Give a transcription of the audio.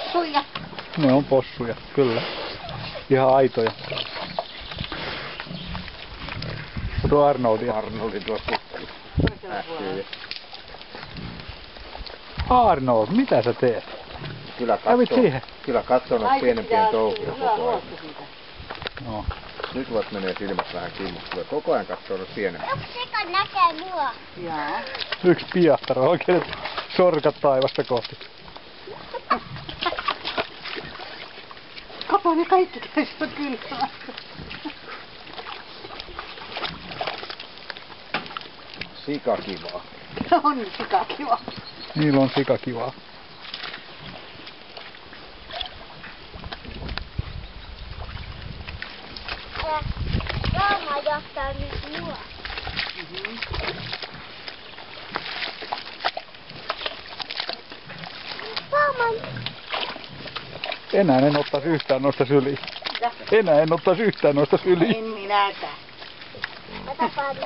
possuja. Ne on possuja, kyllä. Ihan aitoja. Tuo Arnoldia. Arnoldi tuossa ähkyy. Arnold, mitä sä teet? Kävit siihen? Kyllä katsoo noita pienempien touhuja koko ajan. No. Nyt vasta menee silmät vähän kimmottui. Koko ajan katsoo noita pienempää. Yksi sika näkee mua. Jaa. Yksi piahtaro oikein sorkat taivasta kohti. Kapa ne kaikki käsivät kylmässä. Sika kivaa. On sika kiva. Niillä on sikakivaa. Raama johtaa nyt mua. Raaman. Enää en ottaisi yhtään noista syliin. Enää en ottaisi yhtään noista syliin. En minäkään. Ota pari.